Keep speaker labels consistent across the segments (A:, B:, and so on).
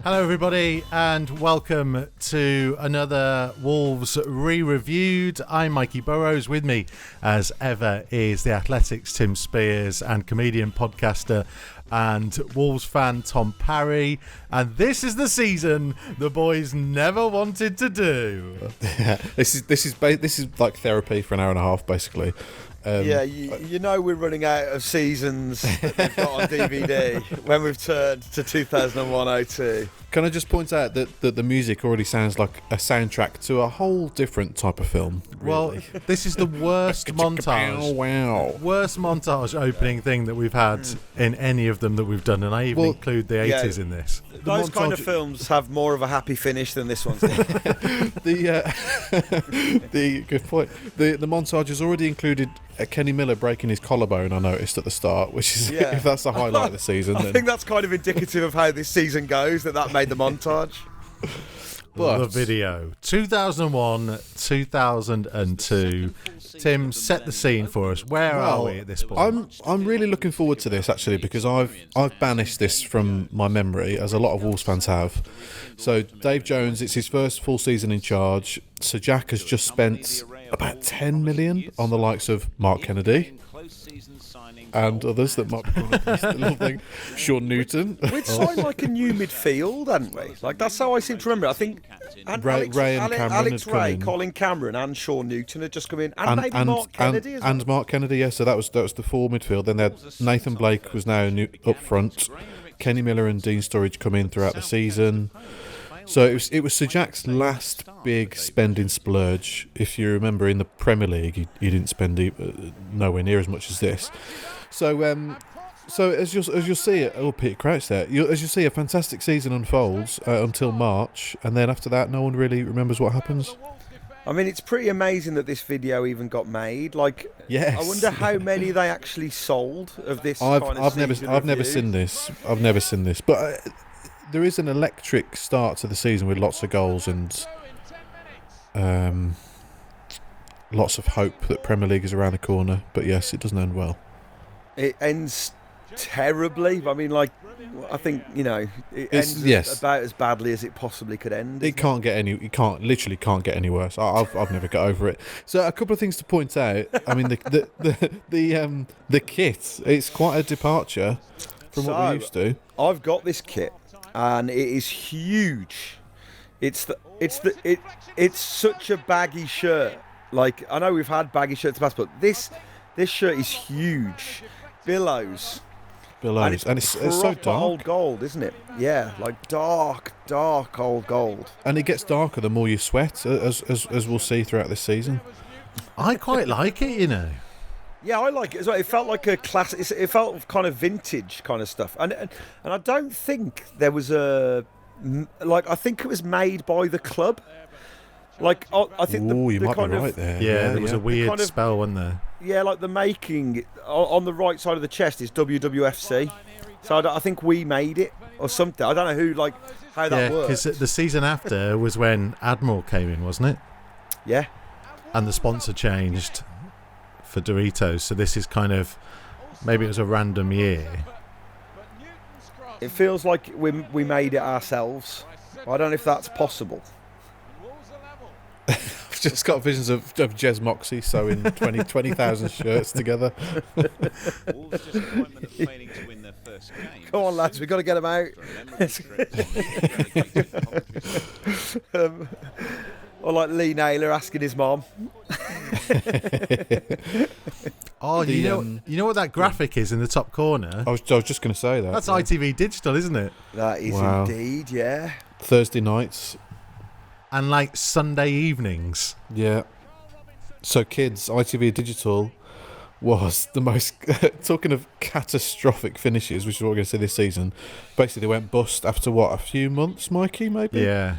A: Hello everybody and welcome to another Wolves ReReviewed. I'm Mikey Burrows. With me as ever is the Athletics Tim Spiers and comedian, podcaster and Wolves fan Tom Parry, and this is the season the boys never wanted to do.
B: This is like therapy for an hour and a half basically.
C: You know we're running out of seasons that we've got on DVD when we've turned to 2001-02.
B: Can I just point out that the music already sounds like a soundtrack to a whole different type of film? Really.
A: Well, this is the worst montage.
B: Wow.
A: Worst montage opening thing that we've had in any of them that we've done, and I even include the 80s in this.
C: Those kind of films have more of a happy finish than this one's.
B: The good point. The montage has already included Kenny Miller breaking his collarbone, I noticed at the start, which is if that's the highlight of the season.
C: I think that's kind of indicative of how this season goes, that made the montage.
B: But
A: the video 2001, 2002. Tim, set the scene for us. Where are we at this point?
B: I'm really looking forward to this actually, because I've banished this from my memory, as a lot of Wolves fans have. So Dave Jones, it's his first full season in charge. Sir Jack has just spent about 10 million on the likes of Mark Kennedy and others that might be on this little thing. Sean Newton.
C: We'd signed like a new midfield, hadn't we? Like, that's how I seem to remember. I think Alex Ray, Colin Cameron and Sean Newton had just come in, and maybe Mark Kennedy as well.
B: And Mark Kennedy, yes. So that was the full midfield. Then they had Nathan Blake was now up front. Kenny Miller and Dean Sturridge come in throughout the season. So it was Sir Jack's last big spending splurge. If you remember, in the Premier League, he didn't spend nowhere near as much as this. So as you'll see, Peter Crouch there. As you see, a fantastic season unfolds until March, and then after that, no one really remembers what happens.
C: I mean, it's pretty amazing that this video even got made. Like,
B: yes.
C: I wonder how many they actually sold of this.
B: I've never seen this. But there is an electric start to the season with lots of goals and lots of hope that Premier League is around the corner. But yes, it doesn't end well.
C: It ends terribly. I mean, like, I think, it ends about as badly as it possibly could end.
B: It literally can't get any worse. I've never got over it. So a couple of things to point out. I mean, the kit, it's quite a departure from what we used to.
C: I've got this kit, and it is huge. It's such a baggy shirt. Like, I know we've had baggy shirts in the past, but this shirt is huge. Billows, and it's so dark. Old gold, isn't it? Yeah, like dark old gold.
B: And it gets darker the more you sweat, as we'll see throughout this season.
A: I quite like it,
C: Yeah, I like it as well. It felt like a classic. It felt kind of vintage kind of stuff. And I don't think there was I think it was made by the club. Like, I think
B: you might be right there.
A: Yeah, there was a weird spell, wasn't there?
C: Yeah, like the making on the right side of the chest is WWFC. So I think we made it or something. I don't know how that worked.
A: Because the season after was when Admiral came in, wasn't it?
C: Yeah.
A: And the sponsor changed for Doritos. So this is kind of, maybe it was a random year.
C: It feels like we made it ourselves. I don't know if that's possible.
B: I've just got visions of Jez Moxey sewing 20,000 shirts together.
C: Come on, lads, we've got to get them out. Or like Lee Naylor asking his mom.
A: You know what that graphic is in the top corner?
B: I was just going to say that.
A: That's ITV Digital, isn't it?
C: That is indeed, yeah.
B: Thursday nights.
A: And like Sunday evenings.
B: Yeah. So kids, ITV Digital was the most, talking of catastrophic finishes, which is what we're going to see this season. Basically, they went bust after a few months, Mikey, maybe?
A: Yeah.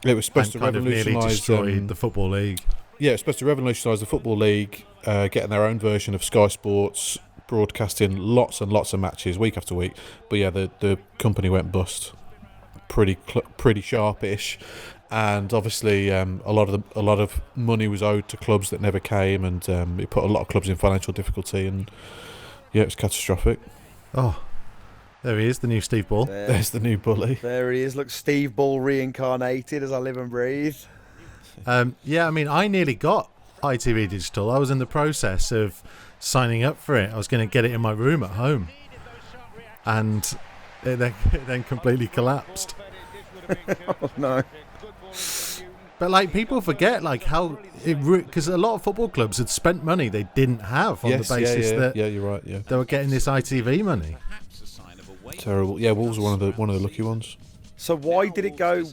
B: It was supposed to revolutionise
A: the Football League.
B: Yeah, it was supposed to revolutionise the Football League, getting their own version of Sky Sports, broadcasting lots and lots of matches week after week. But yeah, the company went bust pretty sharpish. And obviously, a lot of money was owed to clubs that never came, and it put a lot of clubs in financial difficulty. And yeah, it was catastrophic.
A: Oh, There he is, the new Steve Ball.
B: There's the new bully.
C: There he is. Look, Steve Ball reincarnated as I live and breathe.
A: Yeah, I mean, I nearly got ITV Digital. I was in the process of signing up for it. I was going to get it in my room at home. And it then completely collapsed.
C: Oh, no.
A: But, like, people forget, like, how because a lot of football clubs had spent money they didn't have on the basis that
B: you're right. Yeah,
A: they were getting this ITV money.
B: Terrible. Yeah, Wolves were one of the lucky ones.
C: So why did it go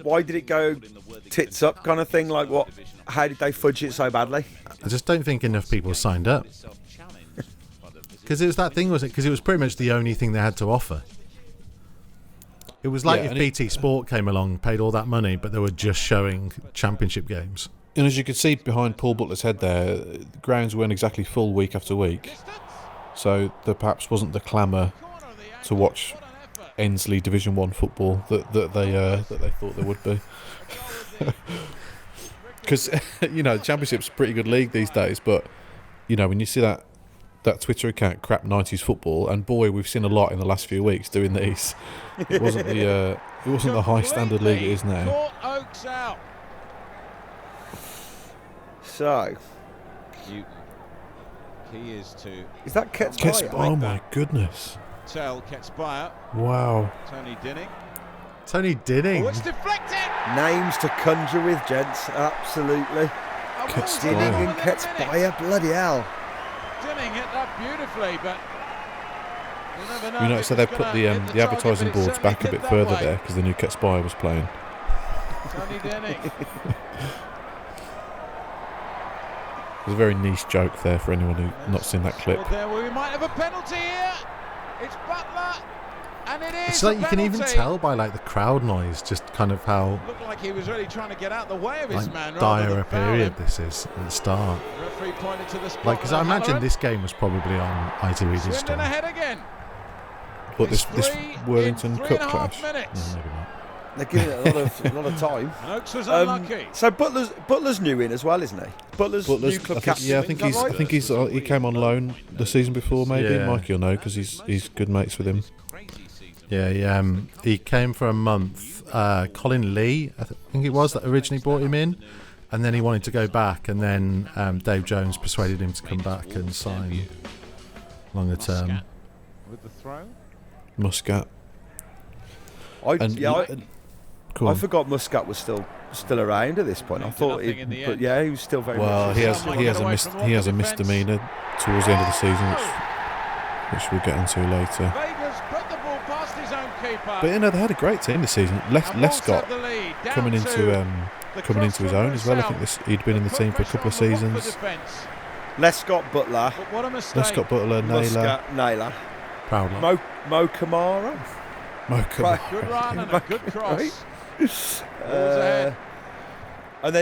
C: tits up kind of thing? Like what? How did they fudge it so badly?
A: I just don't think enough people signed up. Because it was that thing, wasn't it? Because it was pretty much the only thing they had to offer. It was like if BT Sport came along, paid all that money, but they were just showing championship games.
B: And as you could see behind Paul Butler's head there, the grounds weren't exactly full week after week. So there perhaps wasn't the clamour to watch Ensley Division 1 football that they thought there would be. Because, the Championship's a pretty good league these days, but, when you see that Twitter account, Crap 90s Football, and boy, we've seen a lot in the last few weeks doing these. It wasn't the high standard league it is now.
C: So, is that Ketspire?
B: Oh my goodness!
D: Ketspire.
B: Wow.
D: Tony Dinning.
A: Oh,
D: it's deflected.
C: Names to conjure with, gents. Absolutely. Dinning and Ketspire. Bloody hell.
D: Dinning hit that beautifully, but you never know.
B: You notice that they've put the advertising boards back a bit further there because the new Ketspire was playing.
D: Tony Dinning.
B: There's a very niche joke there for anyone who's not seen that clip.
D: We might have a penalty here. It's Butler, and it is.
A: It's like you can even tell by like the crowd noise, just kind of how
D: looked like he was really trying to get out the way of his man.
A: Dire a period this is at the start.
D: Referee pointed to the spot.
A: Like, because I imagine this game was probably on ITV Digital.
D: Swindon ahead again.
B: But this Worthington Cup clash. No, maybe not.
C: They're giving it a lot of time.
D: Oakes was unlucky.
C: So Butler's new in as well, isn't he? Butler's new club captain.
B: Yeah, I think he came on loan the season before. Maybe Mikey will know because he's good mates with him.
A: Yeah, he came for a month. Colin Lee, I think it was, that originally brought him in, and then he wanted to go back, and then Dave Jones persuaded him to come back and sign longer term.
D: With the throw.
B: Muscat.
C: I forgot Muscat was still around at this point. I thought he was still very much.
B: He has a misdemeanour towards the end of the season, which we'll get into later. But they had a great team this season. Lescott coming into his own as well. I think he'd been in the team for a couple of seasons.
C: Lescott, Butler,
B: Naylor.
A: Proudly.
C: Mo Kamara.
D: Good run and a good cross.
C: And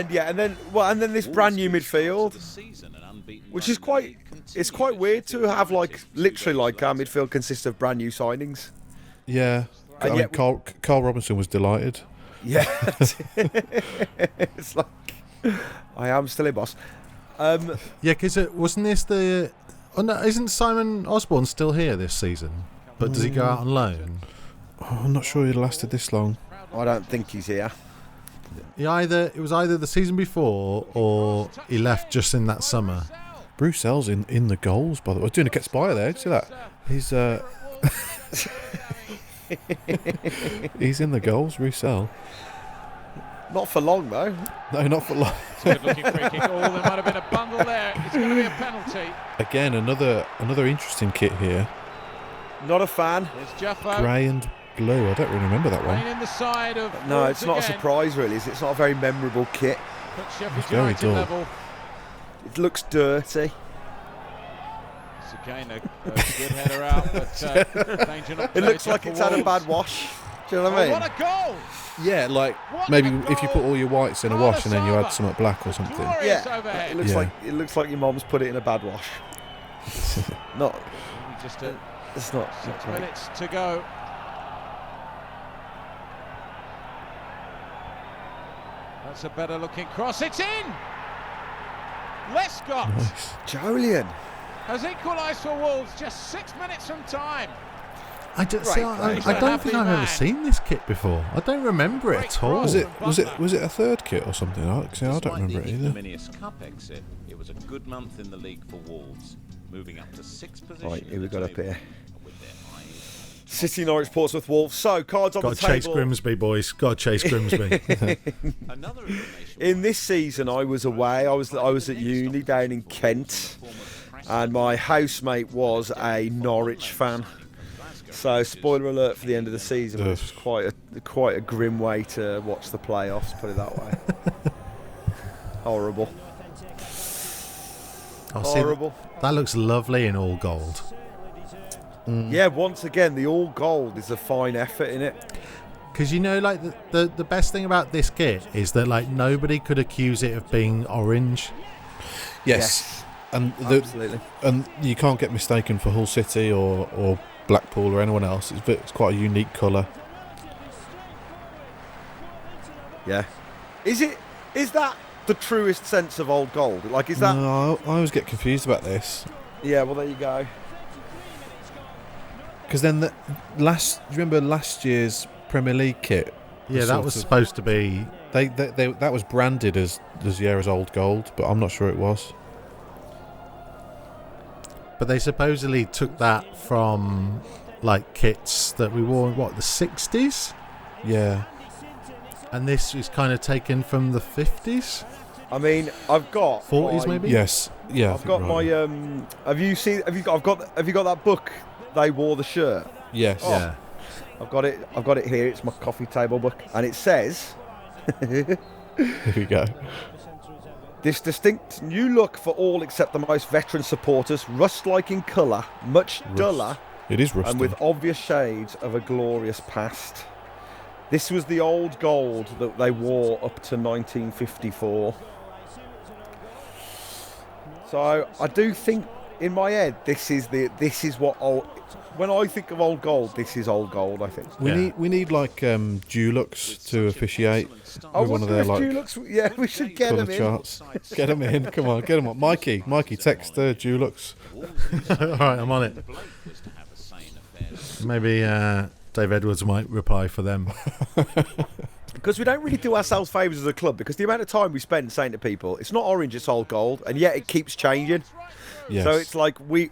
C: then this brand new midfield, which is quite weird to have literally our midfield consists of brand new signings.
B: Yeah, Carl Robinson was delighted.
C: Yeah, it's like I am still a boss.
A: Yeah, because wasn't this the? Oh no, isn't Simon Osborne still here this season? But does he go out on loan?
B: Oh, I'm not sure he lasted this long.
C: I don't think he's here.
A: It was either the season before or he left just in that summer.
B: Bruce L's in the goals, by the way. I was doing a Ketspire there. Did you see that? He's in the goals, Bruce L.
C: Not for long though.
B: No, not for long.
D: Good looking free kick. There might have been a bundle there. It's going to be a penalty.
B: Again, another interesting kit here.
C: Not a fan.
B: Grey and blue. I don't really remember that one.
D: In the side of
C: no, it's not a surprise really. It's not a very memorable kit.
B: It's very dull.
D: Level.
C: It looks dirty.
D: It's again a good header out, but danger not.
C: It looks like it's had a bad wash. Do you know what I mean?
D: What a goal!
B: Yeah, maybe if you put all your whites in a wash and then you add some black or something.
C: Yeah, it looks like your mom's put it in a bad wash. Not. It's not.
D: 6 minutes to go. That's a better looking cross. It's in. Lescott.
B: Nice.
C: Jolien
D: has equalised for Wolves just 6 minutes from time.
A: I don't think I've ever seen this kit before. I don't remember it at all.
B: Was it a third kit or something? I don't remember it either.
E: Cup exit. It was a good month in the league for Wolves, moving up to 6th position.
C: Right, here we got up here. City, Norwich, Portsmouth, Wolves. So, cards on the table.
A: Got to chase Grimsby, boys. Got to chase Grimsby.
C: In this season, I was away. I was at uni down in Kent, and my housemate was a Norwich fan. So, spoiler alert for the end of the season. It was quite a grim way to watch the playoffs. Put it that way. Horrible. Horrible.
A: That looks lovely in all gold.
C: Yeah, once again, the all gold is a fine effort in it.
A: Because the best thing about this kit is that nobody could accuse it of being orange.
B: Yes. And
C: Absolutely.
B: And you can't get mistaken for Hull City or Blackpool or anyone else. It's quite a unique colour.
C: Yeah. Is that the truest sense of old gold? Is that?
B: No, I always get confused about this.
C: Yeah. Well, there you go.
B: Because then do you remember last year's Premier League kit?
A: Yeah, that was supposed to be.
B: That was branded as old gold, but I'm not sure it was.
A: But they supposedly took that from kits that we wore in the 60s?
B: Yeah.
A: And this is kind of taken from the 50s?
C: I mean, I've got
A: 40s maybe?
B: Yes. Yeah.
C: I've got my have you got that book? They wore the shirt.
B: Yes.
A: Oh. Yeah.
C: I've got it here. It's my coffee table book, and it says
B: Here we go.
C: this distinct new look for all except the most veteran supporters, rust-like in colour, much duller,
B: It is rusty.
C: and with obvious shades of a glorious past. This was the old gold that they wore up to 1954. So I do think, in my head, this is what old. When I think of old gold, this is old gold. I think
B: we need Dulux to officiate.
C: I
B: with one of their
C: Dulux. Yeah, we should get
B: colour
C: them in.
B: charts. Get them in. Come on, get them on. Mikey, text Dulux.
A: All right, I'm on it. Maybe Dave Edwards might reply for them.
C: Because we don't really do ourselves favours as a club, because the amount of time we spend saying to people, it's not orange, it's old gold, and yet it keeps changing.
B: Yes.
C: So it's like we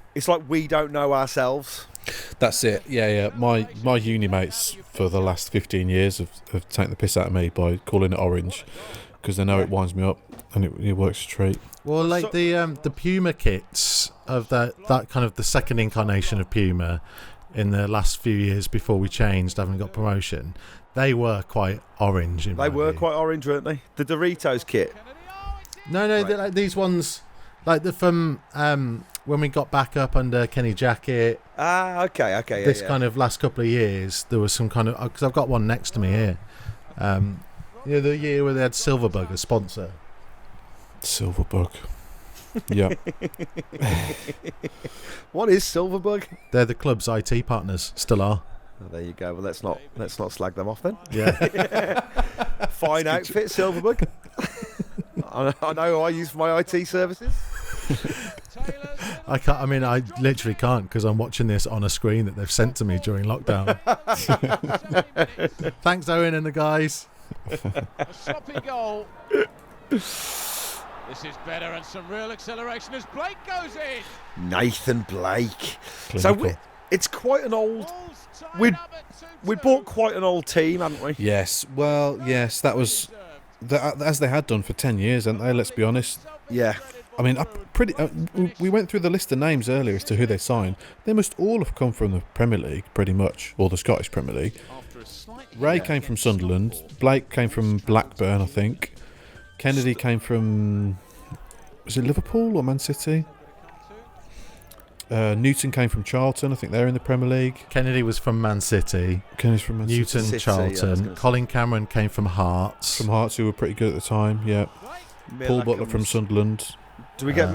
C: don't know ourselves.
B: That's it. Yeah. My uni mates for the last 15 years have taken the piss out of me by calling it orange, because they know it winds me up and it works a treat.
A: Well, the Puma kits of that kind of the second incarnation of Puma in the last few years before we changed, having got promotion, they were quite orange.
C: They were quite orange, weren't they? The Doritos kit.
A: No, right. These ones, from when we got back up under Kenny Jackett.
C: Ah, okay.
A: This kind of last couple of years, there was some kind of, because I've got one next to me here. The year where they had Silverbug as sponsor.
B: Silverbug. Yeah.
C: What is Silverbug?
A: They're the club's IT partners. Still are.
C: Oh, there you go. Well, let's not slag them off then.
A: Yeah.
C: Fine outfit, Silverbug. I know I use for my IT services.
A: I can't. I mean, I literally can't, because I'm watching this on a screen that they've sent to me during lockdown. Thanks, Owen and the guys.
D: A sloppy goal. This is better, and some real acceleration as Blake goes in.
C: Nathan Blake.
B: Clinical.
C: So it's quite an old. We bought quite an old team, hadn't we?
B: Yes. Well, yes. That was as they had done for 10 years, hadn't they? Let's be honest.
C: Yeah.
B: I mean, we went through the list of names earlier as to who they signed. They must all have come from the Premier League, pretty much, or the Scottish Premier League. Ray came from Sunderland. Blake came from Blackburn, I think. Kennedy came from, was it Liverpool or Man City? Newton came from Charlton. I think they're in the Premier League.
A: Kennedy was from Man City.
B: Kennedy's from Man
A: Newton,
B: City.
A: Charlton. Yeah, Colin Cameron came from Hearts.
B: From Hearts, who were pretty good at the time, yeah. Paul Butler from Sunderland.
C: Do we get...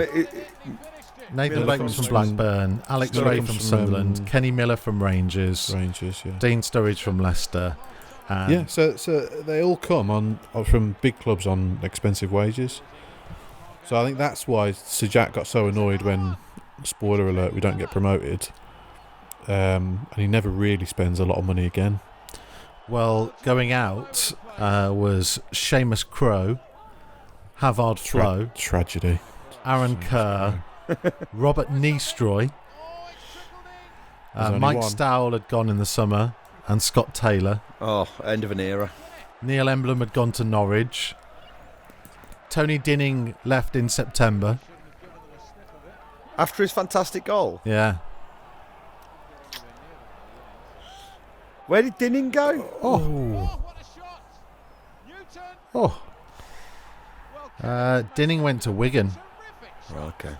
A: Nathan Blake was from Blackburn. Alex Ray from Sunderland. Kenny Miller from Rangers.
B: Yeah.
A: Dean Sturridge from Leicester.
B: Yeah, so they all come from big clubs on expensive wages. So I think that's why Sir Jack got so annoyed when, spoiler alert, we don't get promoted. and he never really spends a lot of money again.
A: Well, going out was Seamus Crowe, Havard Flo,
B: Tragedy.
A: Aaron Kerr, Robert Neestroy,
B: only
A: Mike
B: one.
A: Stowell had gone in the summer, and Scott Taylor.
C: Oh, end of an era.
A: Neil Emblem had gone to Norwich. Tony Dinning left in September.
C: After his fantastic goal.
A: Yeah.
C: Where did Dinning go?
A: Oh. Dinning went to Wigan.
C: Okay.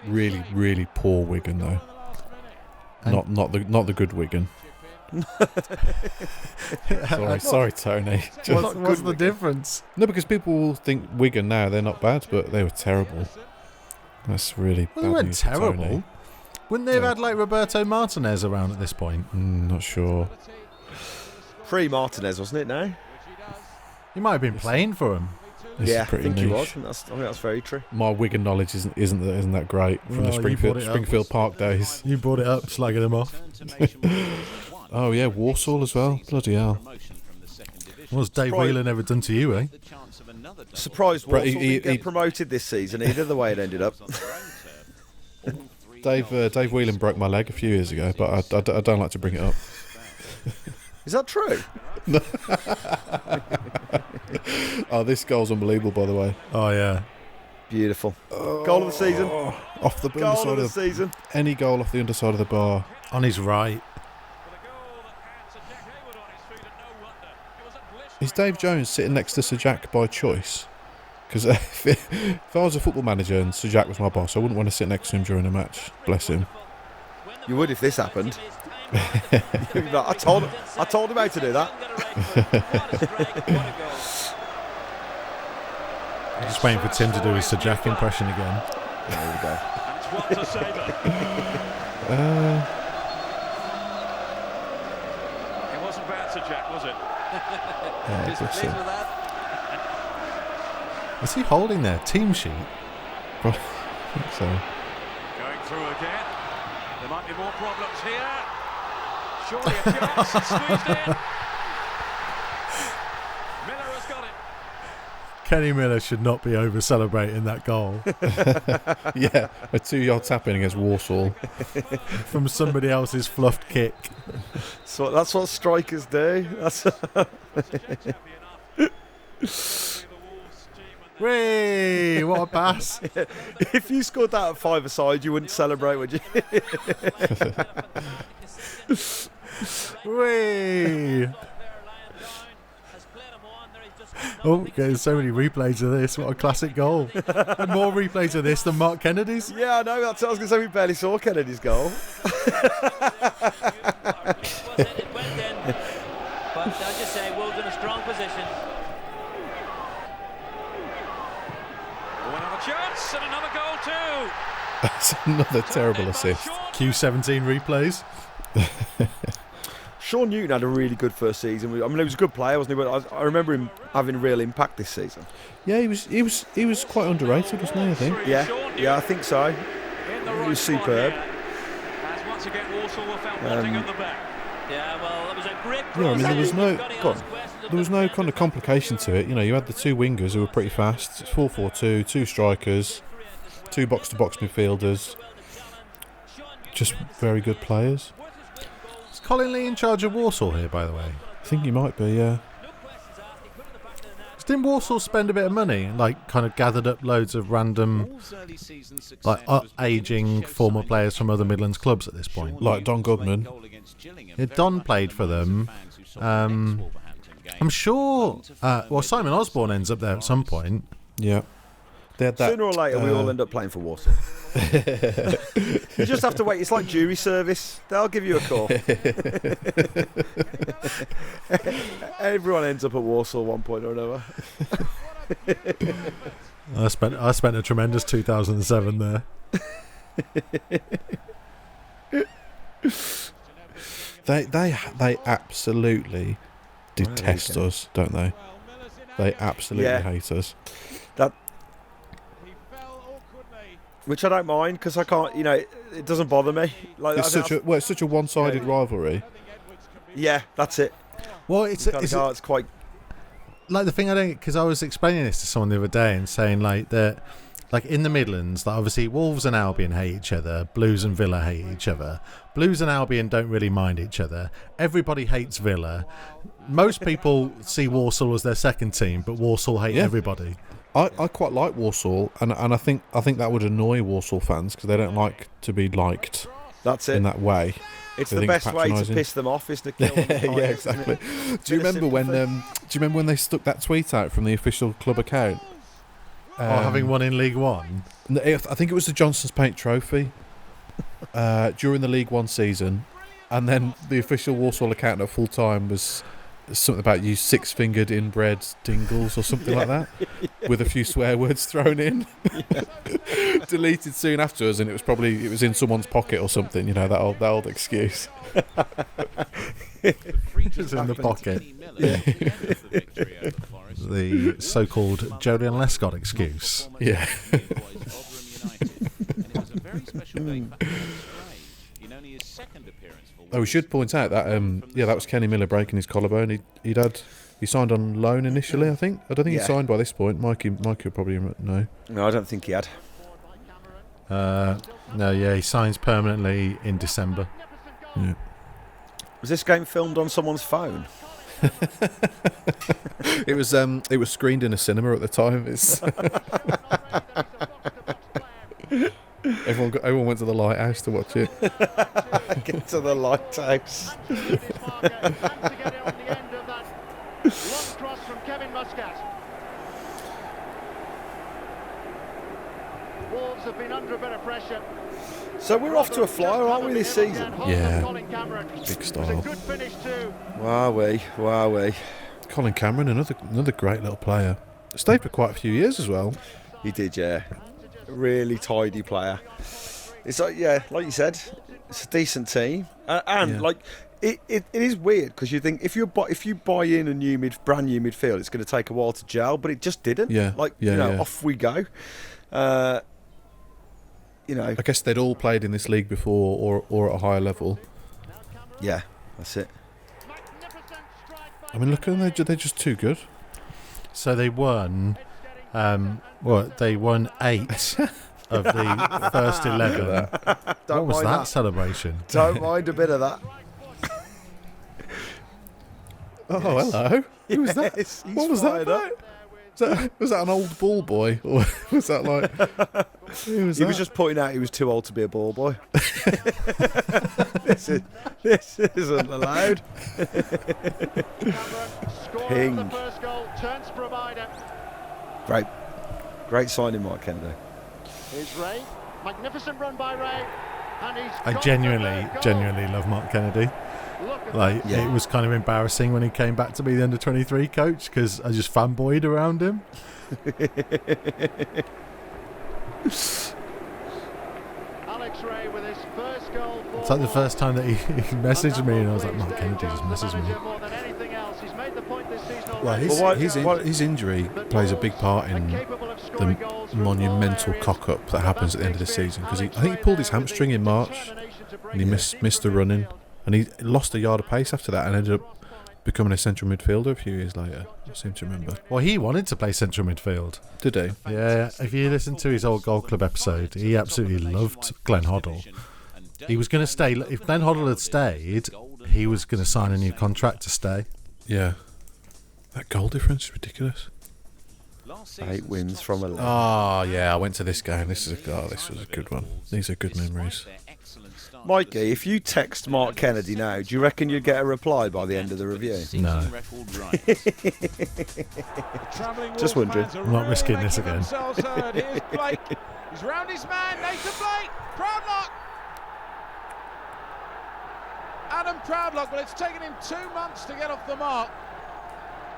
B: Really, really poor Wigan though.
A: And-
B: Not the good Wigan. sorry, Tony.
A: What's the difference?
B: No, because people will think Wigan now they're not bad, but they were terrible. That's really
A: Well, they
B: bad
A: weren't
B: news for
A: terrible.
B: Tony.
A: Wouldn't they have had like Roberto Martinez around at this point?
B: Not sure.
C: Free Martinez, wasn't it now?
A: He might have been playing for him.
B: This
C: Yeah,
B: is
C: I
B: pretty
C: think he
B: niche.
C: was. I think that's very true.
B: My Wigan knowledge isn't that great from
A: Well,
B: the
A: you brought it up.
B: Springfield Park days.
A: You brought it up, slagging him off.
B: Oh yeah, Warsaw as well. Bloody hell.
A: What's Dave
C: Surprise.
A: Wheeler never done to you, eh?
C: Surprised
B: But
C: Walsall
B: he-
C: didn't get
B: he-
C: promoted this season either, the way it ended up.
B: Dave Whelan broke my leg a few years ago, but I don't like to bring it up.
C: Is that true?
B: Oh, this goal's unbelievable, by the way.
A: Oh, yeah.
C: Beautiful. Goal of the season.
B: Off the
C: Goal
B: underside
C: of the
B: of the,
C: season.
B: any goal off the underside of the bar.
A: On his right.
B: Is Dave Jones sitting next to Sir Jack by choice? Because if I was a football manager and Sir Jack was my boss, I wouldn't want to sit next to him during a match. Bless him.
C: You would if this happened. You'd be like, I told him how to do that.
A: Just waiting for Tim to do his Sir Jack impression again.
C: There we go.
D: It wasn't bad, Sir Jack, was it?
B: Bless him.
A: Is he holding their team sheet?
B: I think so.
D: Going through again. There might be more problems here. Surely a chance. Squeezed in. Miller has got it.
A: Kenny Miller should not be over celebrating that goal
B: Yeah, a 2-yard tap in against Warsaw.
A: from somebody else's fluffed kick.
C: So that's what strikers do. That's
A: Whee! What a pass.
C: if you scored that at 5-a-side, you wouldn't celebrate, would you?
A: Whee! Oh, getting so many replays of this. What a classic goal. And more replays of this than Mark Kennedy's.
C: Yeah, I know. That's what I was going to say. We barely saw Kennedy's goal.
F: But I'll just say Wolves in a strong position.
D: Oh, another chance and another goal too.
B: That's another terrible assist.
A: Q17 replays.
C: Sean Newton had a really good first season. I mean, he was a good player, wasn't he? But I remember him having a real impact this season.
B: Yeah, he was quite underrated, wasn't he? I think.
C: Yeah, I think so. He was superb.
D: As once again Walsall were found wanting at the back.
F: Yeah, well, it was a great
B: Yeah, I mean,
C: Go on.
B: there was no kind of complication to it. You know, you had the two wingers who were pretty fast. 4-4-2, two strikers, two box-to-box midfielders. Just very good players.
A: Is Colin Lee in charge of Warsaw here, by the way?
B: I think he might be, yeah.
A: Didn't Warsaw spend a bit of money? Like, kind of gathered up loads of random, like, ageing former players from other Midlands clubs at this point?
B: Like Don Goodman.
A: Yeah, Don played for them. I'm sure. Well, Simon Osborne ends up there at some point.
B: Yeah. They had that,
C: Sooner or later, we all end up playing for Warsaw. You just have to wait. It's like jury service. They'll give you a call. Everyone ends up at Warsaw at one point or another.
A: I spent a tremendous 2007 there.
B: They absolutely detest us, don't they? They absolutely hate us.
C: Which I don't mind because I can't. It doesn't bother me. Like
B: It's such a one-sided rivalry.
C: Yeah, that's it.
A: Well, it's
C: quite.
A: Like the thing I don't, because I was explaining this to someone the other day and saying like that, like in the Midlands, like obviously Wolves and Albion hate each other, Blues and Villa hate each other. Blues and Albion don't really mind each other. Everybody hates Villa. Most people see Walsall as their second team, but Walsall hate everybody.
B: I quite like Walsall, and I think that would annoy Walsall fans because they don't like to be liked.
C: That's it.
B: In that way.
C: It's the best way to piss them off is to kill them.
B: Yeah, exactly. Do you remember when they stuck that tweet out from the official club account?
A: Having won in League One?
B: I think it was the Johnson's Paint Trophy during the League One season, and then the official Walsall account at full time was something about you six-fingered inbred dingles or something like that, with a few swear words thrown in. Deleted soon afterwards, and it was in someone's pocket or something. That old excuse.
A: It was in the pocket. Yeah. The so-called Julian Lescott excuse.
B: Yeah. We should point out that that was Kenny Miller breaking his collarbone. He signed on loan initially, I think. I don't think he signed by this point. Mikey would probably know.
C: No, I don't think he had.
A: He signs permanently in December.
B: Yeah.
C: Was this game filmed on someone's phone?
B: It was screened in a cinema at the time. Everyone went to the lighthouse to watch it.
C: Get to the lighthouse.
G: Wolves have been under a bit of pressure.
C: So we're off to a flyer, aren't we, this season?
B: Yeah. Big style.
C: Wowee.
B: Colin Cameron, another great little player. Stayed for quite a few years as well.
C: He did, yeah. Really tidy player. It's like you said, it's a decent team, it is weird because you think if you buy in a brand new midfield, it's going to take a while to gel, but it just didn't. Off we go. I
B: guess they'd all played in this league before or at a higher level.
C: Yeah, that's it.
B: I mean, look at them, they're just too good.
A: So they won. They won 8 of the first 11. What was that celebration?
C: Don't mind a bit of that.
B: Oh, hello. Who was that? What was that about? Was that an old ball boy? Or was that like... Who was
C: he
B: that?
C: was just pointing out he was too old to be a ball boy. This isn't allowed. Ping. Great signing, Mark Kennedy.
G: Here's Ray. Magnificent run by Ray.
A: I genuinely love Mark Kennedy. It was kind of embarrassing when he came back to be the under-23 coach because I just fanboyed around him.
G: Alex Ray with his first goal.
A: It's like the first time that he messaged me and I was like, Mark Kennedy just messaged me.
B: Well, his injury plays a big part in the monumental cock-up that happens at the end of the season because I think he pulled his hamstring in March and he missed the running. And he lost a yard of pace after that and ended up becoming a central midfielder a few years later. I seem to remember.
A: Well, he wanted to play central midfield.
B: Did he?
A: Yeah. If you listen to his old Gold Club episode, he absolutely loved Glenn Hoddle. He was going to stay. If Glenn Hoddle had stayed, he was going to sign a new contract to stay.
B: Yeah. That goal difference is ridiculous.
C: 8 wins from 11.
B: Oh, yeah. I went to this game. This was a good one. These are good memories.
C: Mikey, if you text Mark Kennedy now, do you reckon you'd get a reply by the end of the review?
A: No.
C: Just wondering.
A: I'm not risking this again.
D: Here's Blake. He's round his man, Nathan Blake. Proudlock. Adam Proudlock. Well, it's taken him 2 months to get off the mark.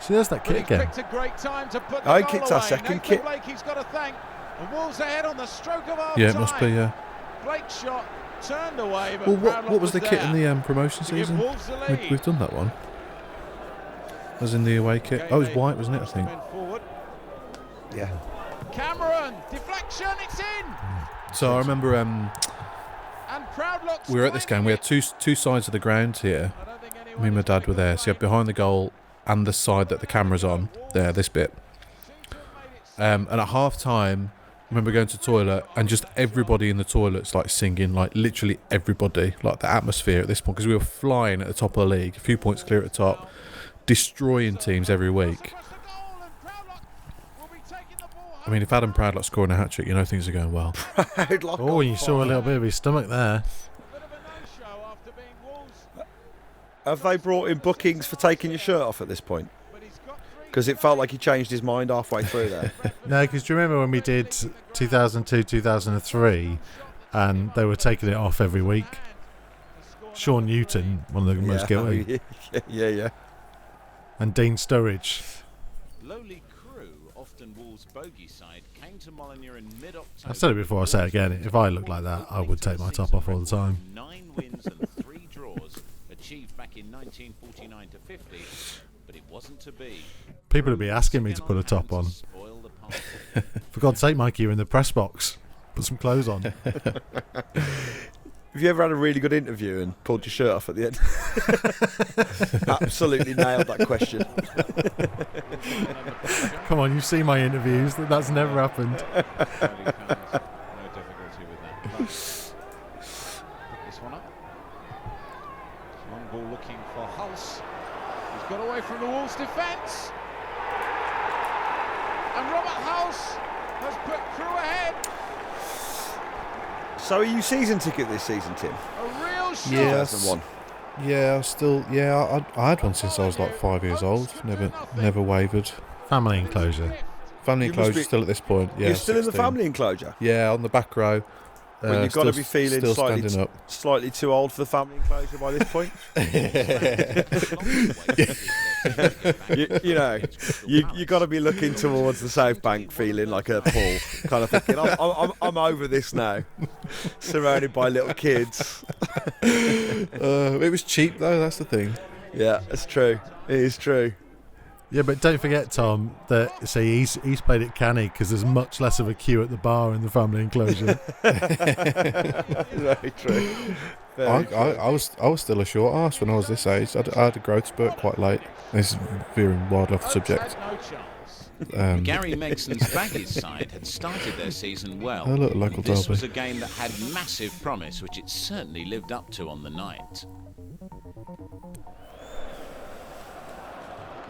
A: See, there's that kit again.
D: Picked a great time to put
C: I kicked our second
D: Nathan
C: kit.
D: Blake, he's got to thank. And Wolves ahead on the stroke of half
B: Yeah, it
D: time.
B: must be, yeah.
D: Blake's shot turned away, but
B: Well, what was the kit in the promotion season? We've done that one. Was in the away kit. Oh, it was white, wasn't it, I think?
C: Yeah.
D: Cameron, deflection, it's in.
B: So I remember
D: And Proudlock's
B: we were at this game. We had two sides of the ground here. Me and my dad were there. So you had behind the goal and the side that the camera's on. There, this bit. And at half time, I remember going to the toilet and just everybody in the toilets like singing, like literally everybody, like the atmosphere at this point, because we were flying at the top of the league, a few points clear at the top, destroying teams every week. I mean, if Adam Proudlock's scoring a hat-trick, you know things are going well.
A: Oh, you saw a little bit of his stomach there.
C: Have they brought in bookings for taking your shirt off at this point? Because it felt like he changed his mind halfway through there.
A: No, because do you remember when we did 2002, 2003, and they were taking it off every week? Sean Newton, one of the most guilty.
C: Yeah.
A: And Dean Sturridge.
E: Lowly Crew, often Wolves' bogey side, came to Molineux in mid-October.
A: I've said it before, I'll say it again. If I looked like that, I would take my top off all the time.
E: 9 wins and 3 draws, achieved back in 1949 to 50, but it wasn't to be.
A: People would be asking me to put a top on. For God's sake, Mikey, you're in the press box. Put some clothes on.
C: Have you ever had a really good interview and pulled your shirt off at the end? Absolutely nailed that question.
A: Come on, you've seen my interviews. That's never happened.
D: No difficulty with that. Pick this one up. Long ball looking for Hulse. He's got away from the Wolves' defence. And Robert Hulse has put Crew ahead.
C: So are you season ticket this season, Tim?
D: A real shot.
B: Yes.
C: 2001.
B: Yeah, I had one since I was like 5 years old. Never wavered.
A: Family enclosure.
B: Family
C: You must
B: enclosure
C: be-
B: still at this point. Yeah,
C: You're still in the
B: 16.
C: family enclosure?
B: Yeah, on the back row.
C: Well, you've got to be feeling
B: still standing up.
C: slightly too old for the family enclosure by this point. you got to be looking towards the South Bank, feeling like a Paul, kind of thinking, I'm over this now, surrounded by little kids.
B: It was cheap though. That's the thing.
C: Yeah, it's true. It is true.
A: Yeah, but don't forget, Tom, that he's played at Canny because there's much less of a queue at the bar in the family enclosure.
C: Very true.
B: I was still a short arse when I was this age. I had a growth spurt quite late. This is veering wildly off the subject.
E: Gary Megson's Baggies side had started their season well.
B: Oh, look, local
E: This
B: derby.
E: was a game that had massive promise, which it certainly lived up to on the night.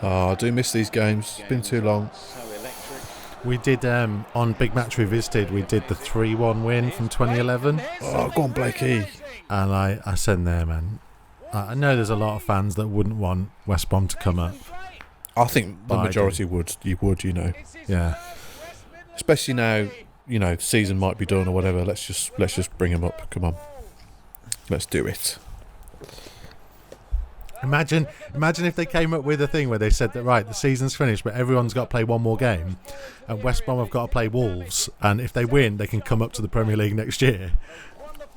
B: Oh, I do miss these games. It's been too long.
D: So electric.
A: We did, on Big Match Revisited, we did the 3-1 win from 2011.
B: Oh, go on, Blakey.
A: And I said there, man, I know there's a lot of fans that wouldn't want West Brom to come up.
B: I think the
A: I
B: majority would. You would, you know.
A: Yeah.
B: Especially now, you know, season might be done or whatever. Let's just bring them up. Come on, let's do it.
A: Imagine if they came up with a thing where they said that, right, the season's finished, but everyone's got to play one more game, and West Brom have got to play Wolves, and if they win, they can come up to the Premier League next year.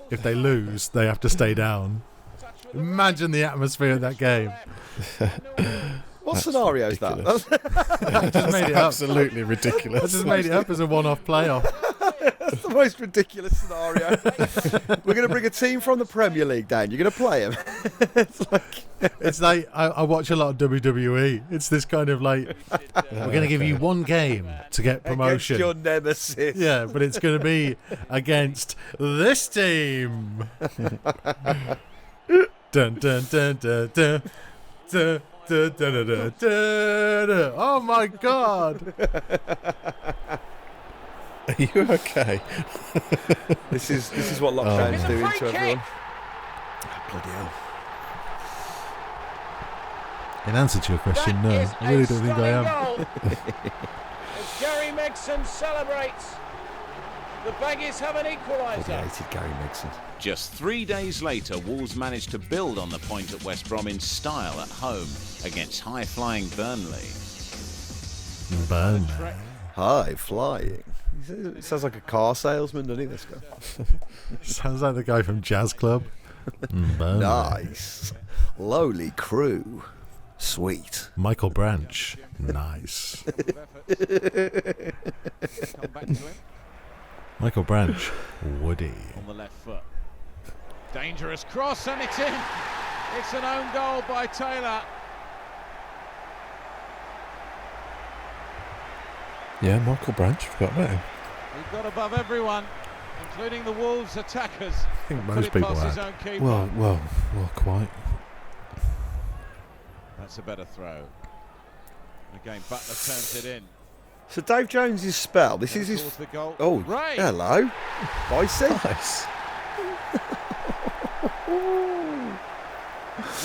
A: If they lose, they have to stay down. Imagine the atmosphere of that game.
C: What scenario is that?
A: I just made it up.
B: Absolutely
A: I
B: ridiculous.
A: just made it up as a one-off playoff.
C: That's the most ridiculous scenario. We're going to bring a team from the Premier League down. You're going to play them.
A: It's like I watch a lot of WWE. It's this kind of like, we're going to give you one game to get promotion.
C: Against your nemesis.
A: Yeah, but it's going to be against this team. Dun dun dun dun dun dun. Da, da, da, da, da, da. Oh my God!
B: Are you okay?
C: This is what lockdown's doing to everyone. Bloody hell.
A: In answer to your question, no, I really don't think I am.
D: As Gary Megson celebrates, the Baggies have an
C: I
D: equaliser.
C: hated Gary Megson.
E: Just 3 days later, Wolves managed to build on the point at West Brom in style at home against high-flying Burnley.
A: Burn.
C: High flying. He sounds like a car salesman, doesn't he, this guy?
A: Sounds like the guy from Jazz Club. Burn.
C: Nice. Lowly Crew. Sweet.
A: Michael Branch. Nice.
D: Come back to him
A: Michael Branch. Woody.
D: on the left foot. Dangerous cross, and it's in. It's an own goal by Taylor.
B: Yeah, Michael Branch, forgot about him.
D: He got above everyone, including the Wolves attackers.
A: I think most
D: Put it
A: people
D: past his
A: have.
D: own keeper.
B: Well, quite.
D: That's a better throw. Again, Butler turns it in.
C: So Dave Jones' spell, this is his...
D: Towards the goal.
C: Oh,
D: Ray.
C: hello. Bicey.
B: Nice.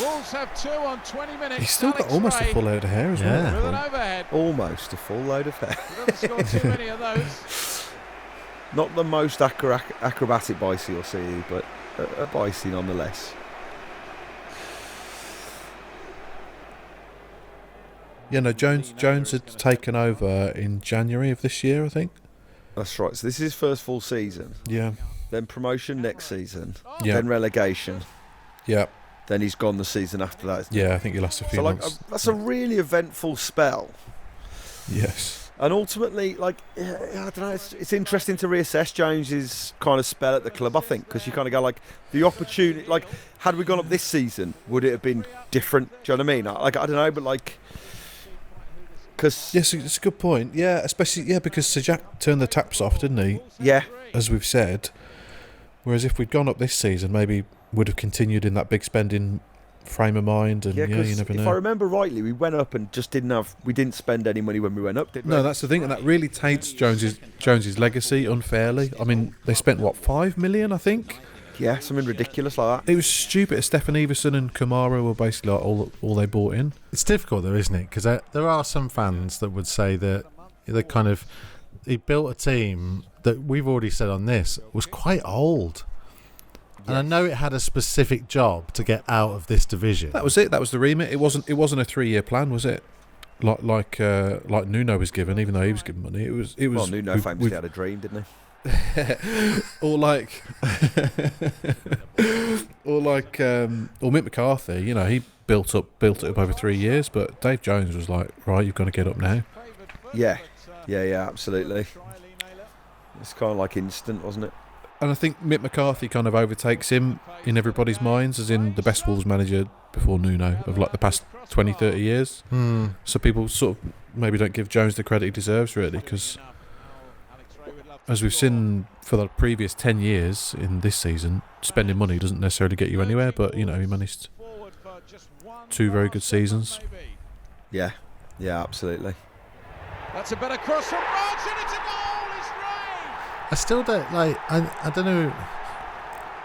D: Wolves have 2 on 20 minutes.
B: He's still got
D: Alex
B: almost a
D: Ray
B: full load of hair as
A: Yeah.
D: with an
B: well.
D: overhead.
C: Almost a full load of hair.
D: He doesn't score too many of those.
C: Not the most acrobatic Bicey you'll see, but a Bicey nonetheless.
B: Yeah, no, Jones had taken over in January of this year, I think.
C: That's right. So this is his first full season.
B: Yeah.
C: Then promotion next season.
B: Yeah.
C: Then relegation.
B: Yeah.
C: Then he's gone the season after that. isn't he?
B: Yeah, I think he lost a few
C: So like
B: months.
C: that's a really eventful spell.
B: Yes.
C: And ultimately, like, I don't know, it's interesting to reassess Jones's kind of spell at the club, I think, because you kind of go, like, the opportunity, like, had we gone up this season, would it have been different? Do you know what I mean? Like, I don't know, but, like, because...
B: Yes, it's a good point. Yeah, especially, because Sajak turned the taps off, didn't he?
C: Yeah.
B: As we've said. Whereas if we'd gone up this season, maybe would have continued in that big spending frame of mind, and
C: Yeah,
B: you
C: because
B: never
C: if
B: know.
C: I remember rightly, we went up and just we didn't spend any money when we went up, did we?
B: No, that's the thing, and that really taints Jones's legacy unfairly. I mean, they spent what, 5 million, I think.
C: Yeah, something ridiculous like that.
B: It was stupid. Stefan Everson and Kamara were basically like all they bought in.
A: It's difficult though, isn't it? Because there are some fans that would say that he built a team that we've already said on this was quite old. And I know it had a specific job to get out of this division.
B: That was it. That was the remit. It wasn't a 3-year plan, was it? Like Nuno was given, even though he was given money. It was.
C: Well, Nuno famously had a dream, didn't he?
B: or Mick McCarthy. You know, he built it up over 3 years. But Dave Jones was like, right, you've got to get up now.
C: Yeah, absolutely. It's kind of like instant, wasn't it?
B: And I think Mick McCarthy kind of overtakes him in everybody's minds as in the best Wolves manager before Nuno of like the past 20, 30 years. So people sort of maybe don't give Jones the credit he deserves, really, because as we've seen for the previous 10 years in this season, spending money doesn't necessarily get you anywhere, but, you know, he managed 2 very good seasons.
C: Yeah, absolutely.
D: That's a better cross from Burrows, and it's a goal. It's Ray.
A: I still don't I don't know.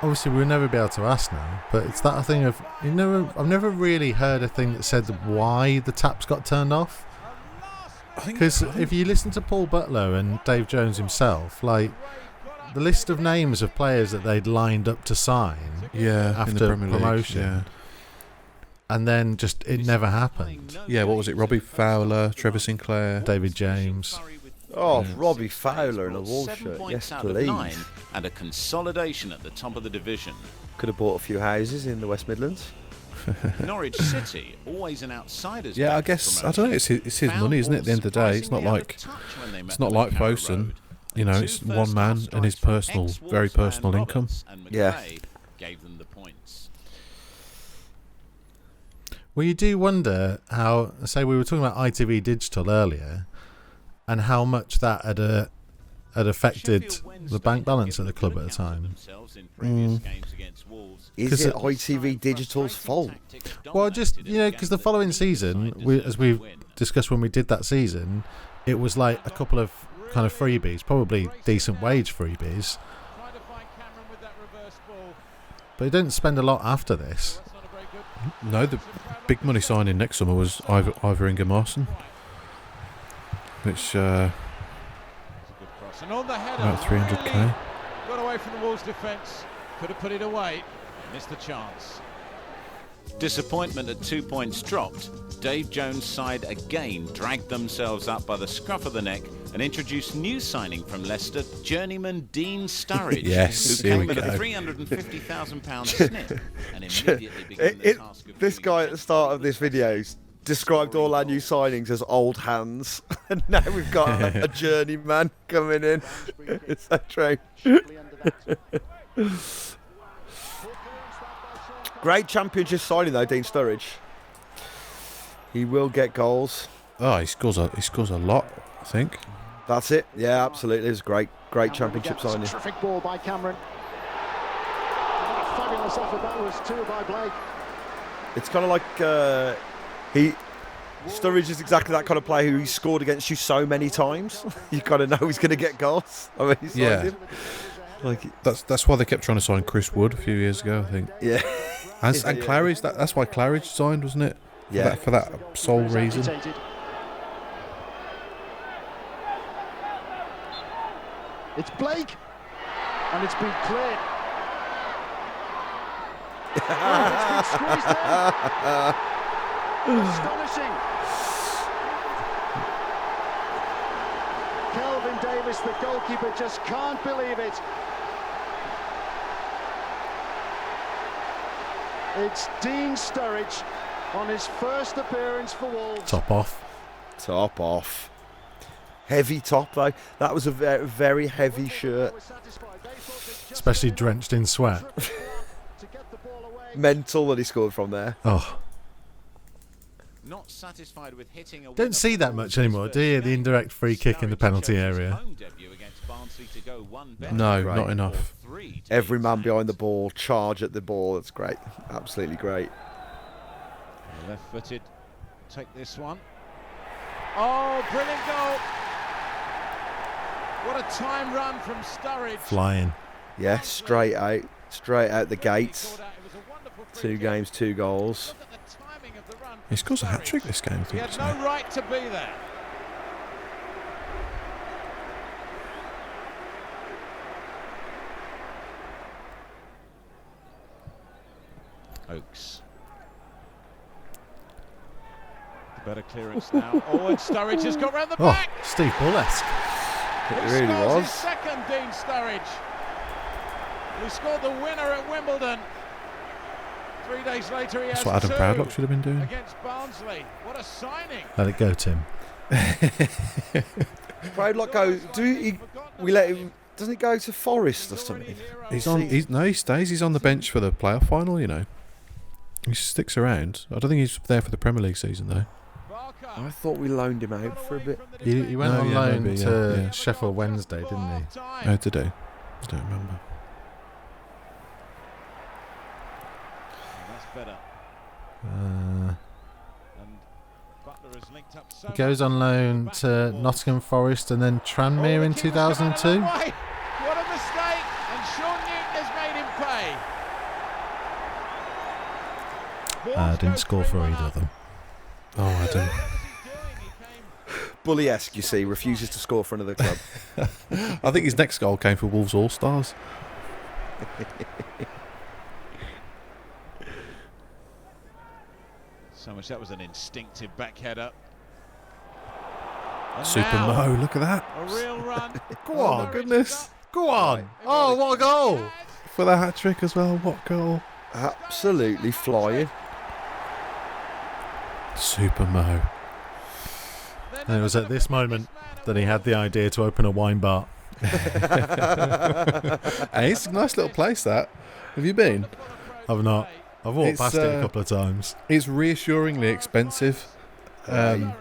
A: Obviously, we'll never be able to ask now, but it's that thing of I've never really heard a thing that said why the taps got turned off. Because if you listen to Paul Butler and Dave Jones himself, like the list of names of players that they'd lined up to sign,
B: in the
A: after
B: Premier League,
A: promotion,
B: yeah.
A: and then just it never happened.
B: Yeah, what was it? Robbie Fowler, Trevor Sinclair,
A: David James.
C: Oh, Robbie Fowler in a Wolves
E: 7
C: shirt.
E: points
C: Yes,
E: out of
C: please.
E: 9 and a consolidation at the top of the division.
C: Could have bought a few houses in the West Midlands.
E: Norwich City, always an outsider's
B: Yeah, I
E: battle
B: guess
E: promotion,
B: I don't know. It's his money, isn't it? At the end of the day, it's not like Fosun. You know, it's one man and his personal, very personal income.
C: Yeah.
E: Gave them the points.
A: Well, you do wonder how. Say we were talking about ITV Digital earlier, and how much that had affected the bank balance at the club at the time.
C: Is it ITV Digital's fault?
A: Well, just because the following season, as we discussed when we did that season, it was like a couple of kind of freebies, probably decent wage freebies. But they didn't spend a lot after this.
B: No, the big money signing next summer was Ivor Ingemarson, which
D: And on the header,
B: about 300k.
D: got away from the Wolves' defence. Could have put it away. Missed the chance.
E: Disappointment at 2 points dropped. Dave Jones' side again dragged themselves up by the scruff of the neck and introduced new signing from Leicester, journeyman Dean Sturridge,
B: Yes,
E: who
B: here
E: came
B: we
E: with a
B: go.
E: £350,000 snip and immediately began the task of
C: This
E: doing
C: guy at the start of this video described all our new signings as old hands, and now we've got a journeyman coming in. It's so true. Great championship signing though, Dean Sturridge. He will get goals.
B: Oh, he scores a lot, I think.
C: That's it. Yeah, absolutely. It was great championship signing.
G: Terrific ball by Cameron. Fabulous effort that was too by Blake.
C: It's kind of like Sturridge is exactly that kind of player who he scored against you so many times. You kind of know he's going to get goals. I mean, him. Like
B: That's why they kept trying to sign Chris Wood a few years ago, I think.
C: Yeah.
B: And Claridge, that's why Claridge signed, wasn't it? For that sole reason.
G: It's Blake, and it's been cleared. It's been squeezed in. Astonishing. Kelvin Davis, the goalkeeper, just can't believe it. It's Dean Sturridge on his first appearance for Wolves.
A: Top off.
C: Heavy top though. That was a very, very heavy shirt.
A: Especially drenched in sweat.
C: Mental that he scored from there.
A: Oh.
E: Not satisfied with hitting a
A: Don't see that much anymore, do you? The indirect free kick in the penalty area.
B: No, not enough.
C: Every man behind the ball, charge at the ball. That's great. Absolutely great.
D: Left-footed. Take this one. Oh, brilliant goal. What a time run from Sturridge.
A: Flying.
C: Yeah, straight out the gates. 2 games, 2 goals.
B: He scores a hat-trick this game, I
D: He
B: think.
D: had no right to be there. Oaks. The better clearance now. Oh, and Sturridge has got round the back.
A: Steve Bull-esque.
C: It
D: He
C: really
D: scores
C: was.
D: his second, Dean Sturridge. He scored the winner at Wimbledon. 3 days later, he
B: That's
D: has
B: what Adam
D: 2
B: Proudlock should have been doing.
D: against Barnsley. What a signing!
A: Let it go, Tim.
C: Proudlock goes. Doesn't he go to Forest or something?
B: He stays. He's on the bench for the playoff final, you know. He sticks around. I don't think he's there for the Premier League season, though.
C: I thought we loaned him out for a bit.
A: He went
B: No,
A: on
B: yeah,
A: loan
B: maybe,
A: to
B: yeah.
A: Sheffield Wednesday, didn't he?
B: How to do? I don't remember.
D: That's better.
A: Uh,
D: And Butler has linked up so
A: he goes on loan to Nottingham Forest and then Tranmere in 2002.
D: What a mistake! And Sean Newton has made him pay.
A: Didn't score for either of them.
B: Oh, Adam.
C: Bully-esque, you see, refuses to score for another club.
B: I think his next goal came for Wolves All-Stars.
D: So much that was an instinctive back header. And
B: Super
D: now,
B: Mo, look at that.
D: a real run.
A: Go on,
B: goodness.
A: Go on. Oh, what a goal.
B: For the hat-trick as well, what goal.
C: Absolutely flying.
B: Super Mo.
A: And it was at this moment that he had the idea to open a wine bar.
B: Hey, it's a nice little place, that. Have you been?
A: I've not. I've walked
B: It's,
A: past it a couple of times.
B: It's reassuringly expensive. You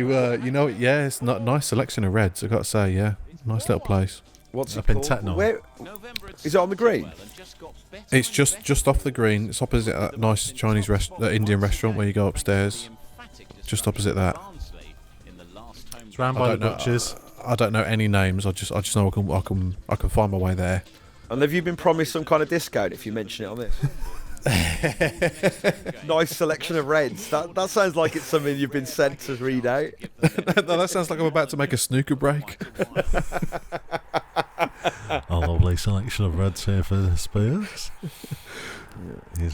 B: know, yeah, it's not nice selection of reds, I've got to say, yeah. Nice little place.
C: What's it
A: Up in
C: called?
A: Tetnall.
C: Where is it on the green?
B: It's just off the green. It's opposite that nice Chinese Indian restaurant where you go upstairs. Just opposite that.
A: It's round by the
B: don't know.
A: butchers.
B: I don't know any names. I just know I can find my way there.
C: And have you been promised some kind of discount if you mention it on this? Nice selection of reds. That sounds like it's something you've been sent to read out.
B: No, that sounds like I'm about to make a snooker break.
A: A lovely selection of reds here for the Spiers.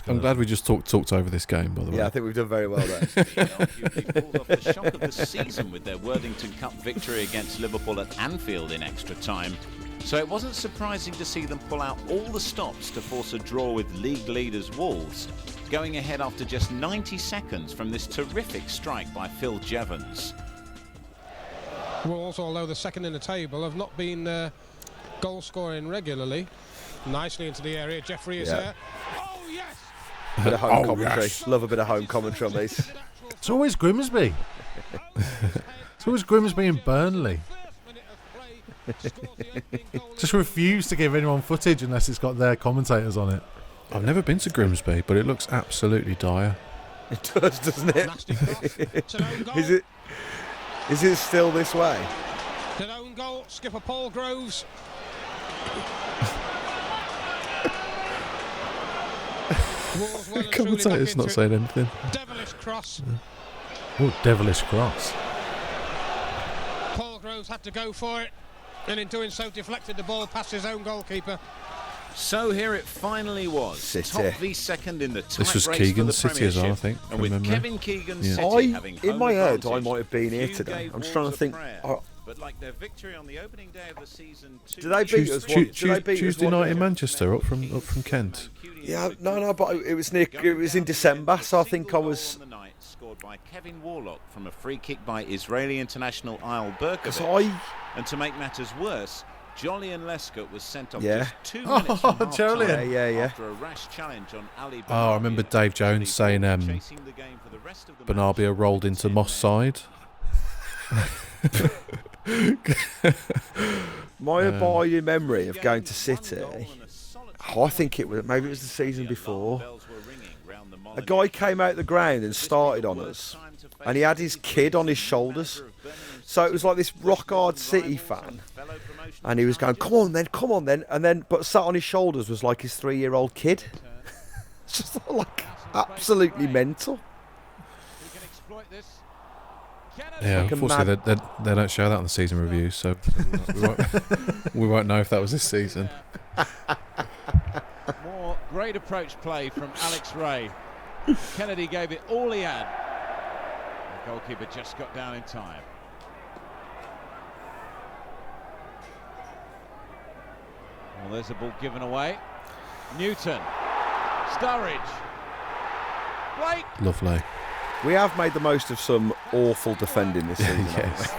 B: I'm glad we just talked over this game, by the way.
C: Yeah, I think we've done very well there.
E: Arguably pulled off the shock of the season with their Worthington Cup victory against Liverpool at Anfield in extra time. So it wasn't surprising to see them pull out all the stops to force a draw with league leaders Wolves. going ahead after just 90 seconds from this terrific strike by Phil Jevons.
H: Wolves, although the second in the table, have not been goal scoring regularly. Nicely into the area, Jeffrey is there. Oh yes!
C: Bit of home commentary. Yes. Love a bit of home commentary on these.
A: It's always Grimsby. It's always Grimsby and Burnley. Just refuse to give anyone footage unless it's got their commentators on it.
B: I've never been to Grimsby, but it looks absolutely dire.
C: It does, doesn't it? Is it still this way?
H: An own goal, skipper Paul Groves.
B: The commentator's not saying anything.
H: Devilish cross.
A: Oh, devilish cross.
H: Paul Groves had to go for it, and in doing so deflected the ball past his own goalkeeper.
E: So here it finally was.
C: City.
E: Top v second in the tight
B: This was
E: race
B: Keegan's
E: for the
B: City as well, I
E: Premiership.
B: think.
E: And with
B: Remember.
E: Kevin Keegan's City having
C: In
E: home
C: my head, I
E: advantage,
C: might have been here
E: few
C: today.
E: gave
C: I'm just trying to
E: Wolves a
C: think.
E: prayer. But like their victory on the opening day of the season,
C: Did they beat us?
B: Tuesday night in Manchester, up from Kent.
C: Yeah, no, but it was in December, so I think I was.
E: Scored by Kevin Warlock from a free kick by Israeli international Isle Berkovic. And to make matters worse, Jolyon Lescott was sent off just 2 minutes from half-time after a rash challenge on Ali Benarbia.
B: I remember Dave Jones saying Benarbia rolled into Moss side.
C: My abiding memory of going to City, I think maybe it was the season before. A guy came out the ground and started on us, and he had his kid on his shoulders. So it was like this rock hard City fan, and he was going, come on then, and then but sat on his shoulders was like his 3-year-old kid. It's just like absolutely mental.
B: Yeah, unfortunately they don't show that on the season review, so we won't know if that was this season.
D: More great approach play from Alex Ray. Kennedy gave it all he had. The goalkeeper just got down in time. Well, there's a ball given away. Newton. Sturridge. Blake.
B: Lovely.
C: We have made the most of some awful defending this season.
B: Yes.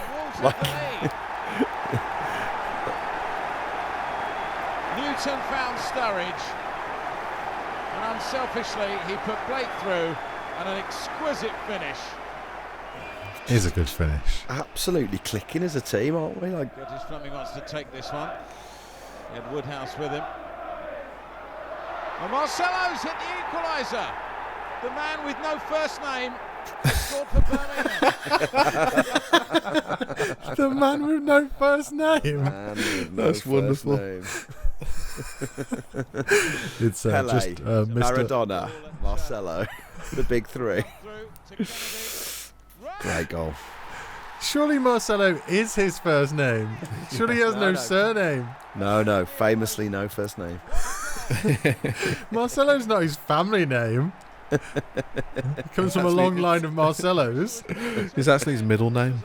D: Newton found Sturridge, and unselfishly he put Blake through, and an exquisite finish.
A: Is a good finish.
C: Absolutely clicking as a team, aren't we?
D: British Fleming wants to take this one. He had Woodhouse with him. And Marcelo's hit the equaliser. The man with no first name scored for Birmingham.
A: The man with no first name.
B: That's wonderful.
A: It's
C: Pele,
A: just Mr.
C: Maradona, Marcelo, the big three. Great goal.
A: Surely Marcelo is his first name. Surely he has no surname.
C: No, famously no first name.
A: Marcelo's not his family name. He comes from a long line of Marcelos.
B: It's actually his middle name.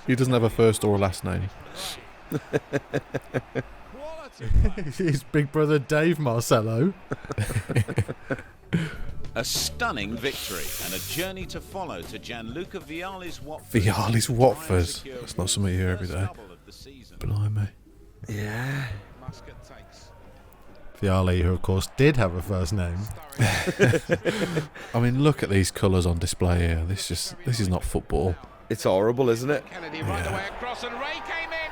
B: He doesn't have a first or a last name.
A: His big brother Dave Marcelo.
E: A stunning victory and a journey to follow to Gianluca Vialli's Watford.
B: Vialli's Watford. That's not something you hear every day. Blimey.
C: Yeah.
A: Vialli, who of course did have a first name.
B: I mean, look at these colours on display here. This is not football.
C: It's horrible, isn't it?
I: Kennedy right away across, and Ray came in,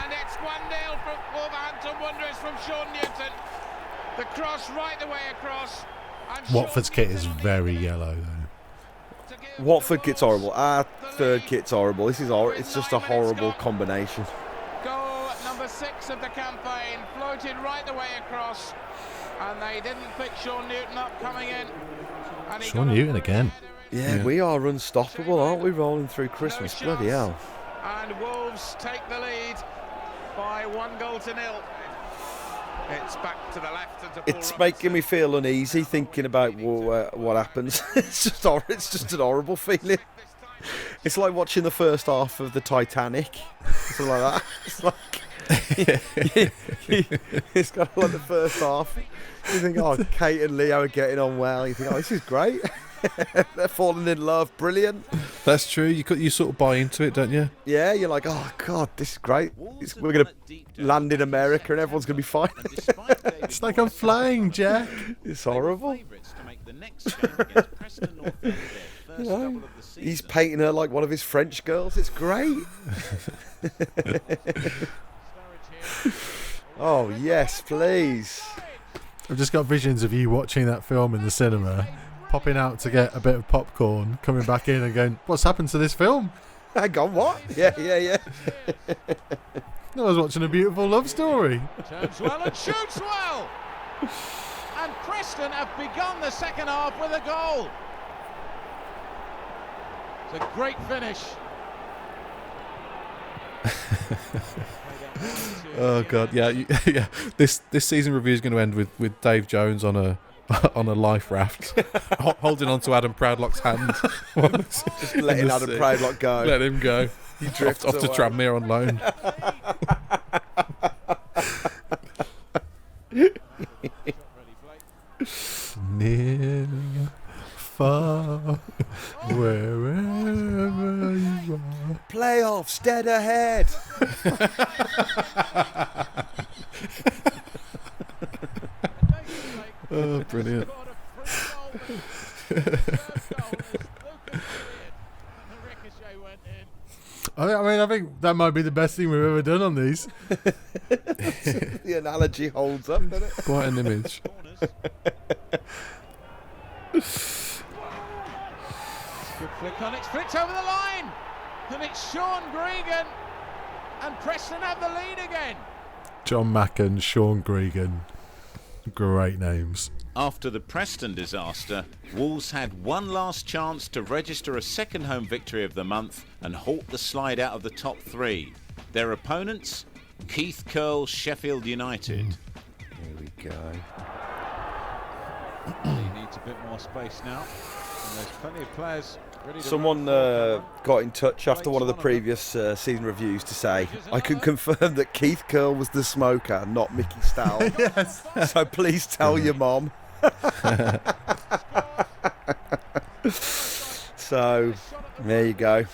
I: and it's 1-0 from Wolverhampton Wanderers from Sean Newton. The cross right the way across.
A: Watford's kit is very yellow though.
C: Watford kit's horrible. Our third kit's horrible. This is it's just a horrible combination.
I: Goal number 6 of the campaign, floated right the way across, and they didn't pick Sean Newton up coming in. And
A: Sean Newton again.
C: Yeah, we are unstoppable, aren't we? Rolling through Christmas, bloody hell.
I: And Wolves take the lead by 1-0. It's back to the left.
C: It's making me feel uneasy thinking about what happens. It's just an horrible feeling. It's like watching the first half of the Titanic, something like that. It's like It's got like the first half. You think, oh, Kate and Leo are getting on well. You think, oh, this is great. They're falling in love. Brilliant.
B: That's true. You sort of buy into it, don't you?
C: Yeah, you're like, oh, God, this is great. We're going to land in America and everyone's going to be fine.
A: It's like I'm flying, Jack.
C: It's horrible. You know, he's painting her like one of his French girls. It's great. Oh, yes, please.
A: I've just got visions of you watching that film in the cinema, popping out to get a bit of popcorn, coming back in and going, what's happened to this film?
C: Hang on, what? Yeah.
A: I was watching a beautiful love story.
D: Turns well and shoots well. And Preston have begun the second half with a goal. It's a great finish.
B: Oh God, yeah. This season review is going to end with Dave Jones on a life raft, holding on to Adam Proudlock's hand.
C: Just letting Adam Proudlock go.
B: Let him go.
C: He drifts
B: off to Tranmere on loan.
A: Near, far, wherever you are.
C: Playoffs dead ahead.
B: Oh, brilliant.
A: I think that might be the best thing we've ever done on these.
C: The analogy holds up, doesn't it?
B: Quite an image.
D: Good flick on, it's flicked over the line, and it's Sean Gregan, and Preston have the lead again.
A: John Macken, Sean Gregan. Great names.
E: After the Preston disaster, Wolves had one last chance to register a second home victory of the month and halt the slide out of the top three. Their opponents, Keith Curle's Sheffield United.
C: Here we go.
D: He needs a bit more space now, and there's plenty of players ready to.
C: Someone got in touch after one of the previous season reviews to say, I can confirm that Keith Curle was the smoker, not Mickey Stahl.
A: Yes.
C: So please tell your mom. So, there you go.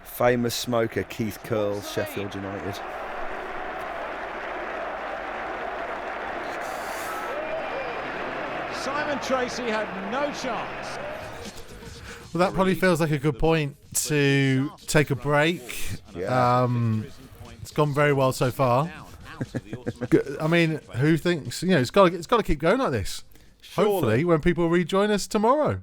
C: Famous smoker Keith Curle, Sheffield United.
D: Simon Tracy had no chance.
A: Well, that probably feels like a good point to take a break.
C: Yeah.
A: It's gone very well so far. I mean, who thinks, it's got to keep going like this?
C: Surely.
A: Hopefully, when people rejoin us tomorrow.